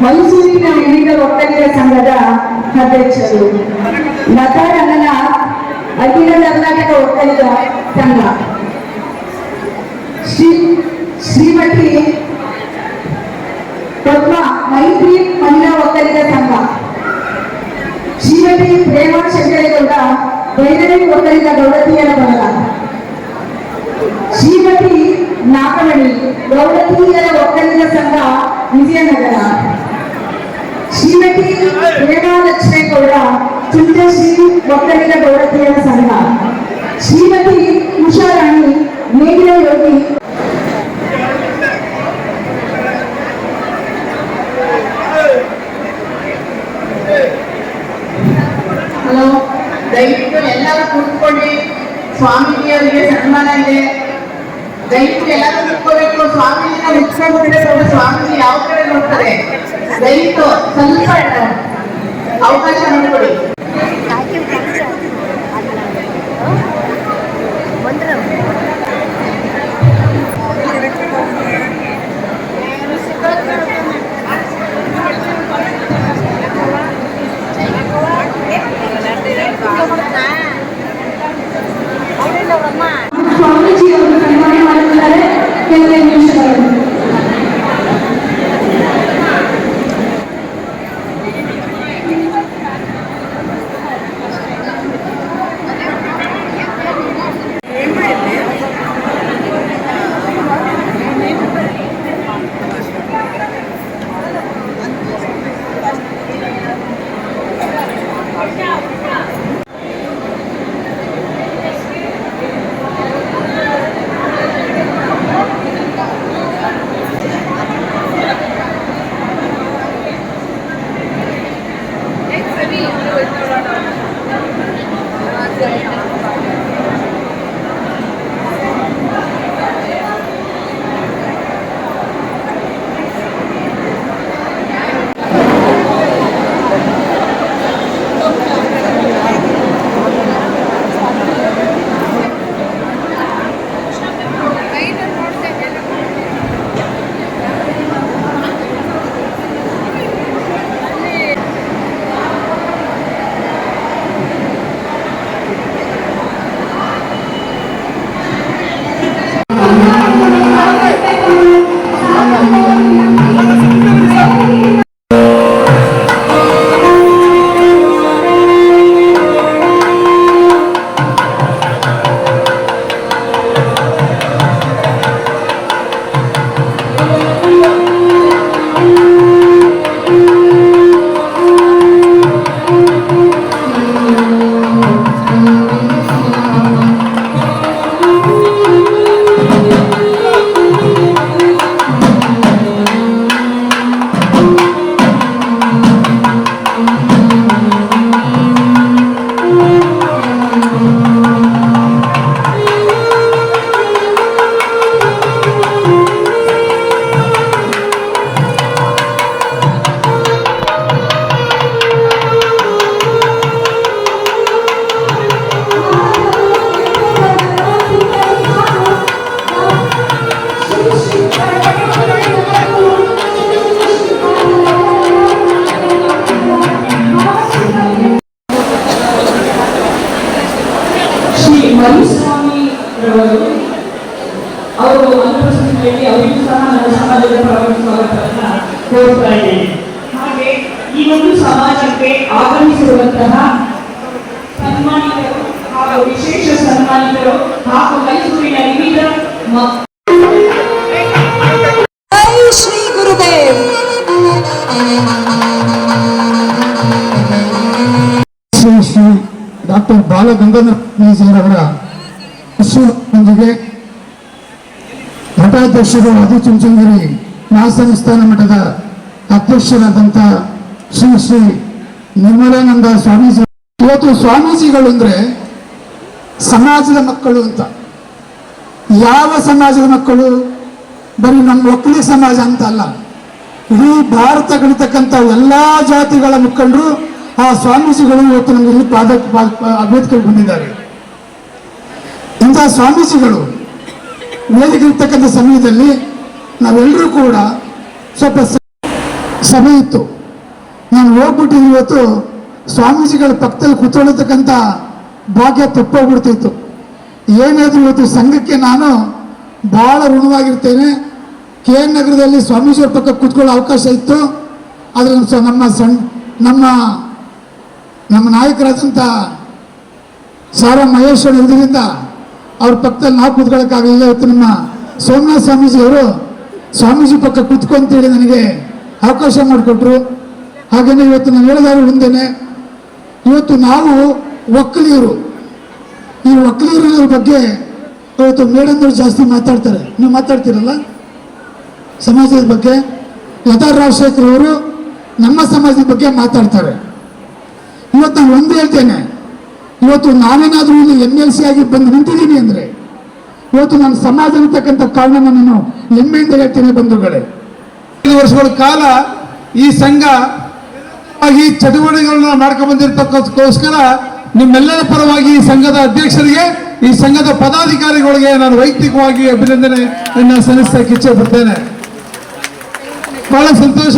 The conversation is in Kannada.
ಮೈಸೂರಿನ ವಿವಿಧ ಒಕ್ಕಲಿಗ ಸಂಘದ ಅಧ್ಯಕ್ಷರು, ಲತಾ ರಂಗನಾಥ್ ಅಖಿಲ ಕರ್ನಾಟಕ ಒಕ್ಕಲಿಗ ಸಂಘ, ಶ್ರೀಮತಿ ಪದ್ಮ ಮೈತ್ರಿ ಮಹಿಳಾ ಒಕ್ಕಲಿಗ ಸಂಘ, ಶ್ರೀಮತಿ ಪ್ರೇಮಾ ಶಂಕರೇಗೌಡ ಭೈರವಿ ಒಕ್ಕಲಿಗ ಗೌಡತಿಯರ ಬಳಗ, ಶ್ರೀಮತಿ ನಾಗಮಣಿ ಗೌಡತಿಯರ ಒಕ್ಕಲಿಗ ಸಂಘ ವಿಜಯನಗರ, ಶ್ರೀಮತಿ ಪ್ರೇಮಾ ಲಕ್ಷ್ಮೇಗೌಡ ಚುಂಚಶ್ರೀ ಒಕ್ಕಲಿಗ ಗೌಡತಿಯರ ಸಂಘ, ಶ್ರೀಮತಿ ಉಷಾರಾಣಿ ನೇಗಿಲ ಯೋಗಿ. ಹಲೋ, ದಯವಿಟ್ಟು ಎಲ್ಲರೂ ಕೂತ್ಕೊಳ್ಳಿ. ಸ್ವಾಮೀಜಿಯವರಿಗೆ ಸನ್ಮಾನ ಇದೆ. ದಯವಿಟ್ಟು ಎಲ್ಲರೂ ಕೂತ್ಕೋಬೇಕು. ಸ್ವಾಮೀಜಿನ ಮುಚ್ಕೊಂಡ್ಬಿಟ್ರೆ ಸ್ವಾಮೀಜಿ ಯಾವ ಕಡೆ ನೋಡ್ತಾರೆ. ದಯವಿಟ್ಟು ಸ್ವಲ್ಪ ಅವಕಾಶ ಮಾಡಿಕೊಡಿ. ಸ್ವಾಮೀಜಿ ಅವರು ಸನ್ಮಾನ ಮಾಡುತ್ತಾರೆ. ಕೆಲವೇ ನಿಮಿಷಗಳು. ಮರುಸ್ವಾಮಿ ಅವರು ಅನುಪಸ್ಥಿತಿಯಲ್ಲಿ ಅವರಿಗೂ ಸಹ ನನ್ನ ಸಮಾಜದ ಪರವಾಗಿ ಸ್ವಾಗತವನ್ನ ಕೋರ್ತಾ ಇದ್ದೇನೆ. ಹಾಗೆ ಈ ಒಂದು ಸಮಾಜಕ್ಕೆ ಆಗಮಿಸಿರುವಂತಹ ಸನ್ಮಾನಿತರು ಹಾಗೂ ವಿಶೇಷ ಸನ್ಮಾನಿತರು ಹಾಗೂ ಮೈಸೂರಿನ ವಿವಿಧ ಶ್ರೀ ಗುರುದೇವ್. ಶ್ರೀ ಡಾಕ್ಟರ್ ಬಾಲಗಂಗಾಧರವರ ವಿಶ್ವದೊಂದಿಗೆ ಮಠಾಧ್ಯಕ್ಷರು ಆದಿಚುಂಚನಗಿರಿ ಮಹಾಸಂಸ್ಥಾನ ಮಠದ ಅಧ್ಯಕ್ಷರಾದಂಥ ಶ್ರೀ ಶ್ರೀ ನಿರ್ಮಲಾನಂದ ಸ್ವಾಮೀಜಿ. ಇವತ್ತು ಸ್ವಾಮೀಜಿಗಳು ಅಂದರೆ ಸಮಾಜದ ಮಕ್ಕಳು ಅಂತ. ಯಾವ ಸಮಾಜದ ಮಕ್ಕಳು? ಬರೀ ನಮ್ಮ ಒಕ್ಕಲಿಗ ಸಮಾಜ ಅಂತ ಅಲ್ಲ, ಇಡೀ ಭಾರತಗಳಿರ್ತಕ್ಕಂಥ ಎಲ್ಲ ಜಾತಿಗಳ ಮುಖಂಡರು ಆ ಸ್ವಾಮೀಜಿಗಳು ಇವತ್ತು ನಮಗೆ ಇಲ್ಲಿ ವೇದಿಕೆಗೆ ಬಂದಿದ್ದಾರೆ. ಇಂಥ ಸ್ವಾಮೀಜಿಗಳು ವೇದಿಕೆ ಇರ್ತಕ್ಕಂಥ ಸಮಯದಲ್ಲಿ ನಾವೆಲ್ಲರೂ ಕೂಡ ಸ್ವಲ್ಪ ಸಭೆ ಇತ್ತು. ನಾನು ಹೋಗ್ಬಿಟ್ಟು ಇವತ್ತು ಸ್ವಾಮೀಜಿಗಳ ಪಕ್ಕದಲ್ಲಿ ಕೂತ್ಕೊಳ್ಳತಕ್ಕಂಥ ಭಾಗ್ಯ ತಪ್ಪೋಗ್ಬಿಡ್ತಿತ್ತು. ಏನಾದರೂ ಇವತ್ತು ಸಂಘಕ್ಕೆ ನಾನು ಭಾಳ ಋಣವಾಗಿರ್ತೇನೆ. KN ನಗರದಲ್ಲಿ ಸ್ವಾಮೀಜಿಯವ್ರ ಪಕ್ಕ ಕೂತ್ಕೊಳ್ಳೋ ಅವಕಾಶ ಇತ್ತು. ಆದರೆ ನಮ್ಮ ನಾಯಕರಾದಂಥ ಸಾರಾ ಮಹೇಶ್ ಇರೋದ್ರಿಂದ ಅವ್ರ ಪಕ್ಕದಲ್ಲಿ ನಾವು ಕೂತ್ಕೊಳ್ಳೋಕ್ಕಾಗಲಿಲ್ಲ. ಇವತ್ತು ನಮ್ಮ ಸೋಮನಾಥ್ ಸ್ವಾಮೀಜಿಯವರು ಸ್ವಾಮೀಜಿ ಪಕ್ಕ ಕೂತ್ಕೊಂತೇಳಿ ನನಗೆ ಅವಕಾಶ ಮಾಡಿಕೊಟ್ರು. ಹಾಗೆಯೇ ಇವತ್ತು ನಾನು ಹೇಳಿದಾಗ ಮುಂದೆನೆ ಇವತ್ತು ನಾವು ಒಕ್ಕಲಿಗರು, ಈ ಒಕ್ಕಲಿಗರ ಬಗ್ಗೆ ಇವತ್ತು ಮೇಡಂದವರು ಜಾಸ್ತಿ ಮಾತಾಡ್ತಾರೆ. ನೀವು ಮಾತಾಡ್ತೀರಲ್ಲ ಸಮಾಜದ ಬಗ್ಗೆ. ಲತಾ ರಾಜಶೇಖರ್ ಅವರು ನಮ್ಮ ಸಮಾಜದ ಬಗ್ಗೆ ಮಾತಾಡ್ತಾರೆ. ಇವತ್ತು ನಾನು ಒಂದು ಹೇಳ್ತೇನೆ, ಇವತ್ತು ನಾನೇನಾದರೂ ಇಲ್ಲಿ MLC ಆಗಿ ಬಂದು ನಿಂತಿದ್ದೀನಿ ಅಂದರೆ ಇವತ್ತು ನಾನು ಸಮಾಜ ಅಂತಕ್ಕಂಥ ಕಾರಣ ನಾನು ಹೆಮ್ಮೆಯಿಂದ ಹೇಳ್ತೇನೆ ಬಂಧುಗಳೇ. 5 ವರ್ಷಗಳ ಕಾಲ ಈ ಸಂಘ ಈ ಚಟುವಟಿಕೆಗಳನ್ನ ಮಾಡ್ಕೊಂಡು ಬಂದಿರತಕ್ಕೋಸ್ಕರ ನಿಮ್ಮೆಲ್ಲರ ಪರವಾಗಿ ಈ ಸಂಘದ ಅಧ್ಯಕ್ಷರಿಗೆ, ಈ ಸಂಘದ ಪದಾಧಿಕಾರಿಗಳಿಗೆ ನಾನು ವೈಯಕ್ತಿಕವಾಗಿ ಅಭಿನಂದನೆಯನ್ನು ಸಲ್ಲಿಸಕ್ಕೆ ಇಚ್ಛೆ ಪಡ್ತೇನೆ. ಬಹಳ ಸಂತೋಷ.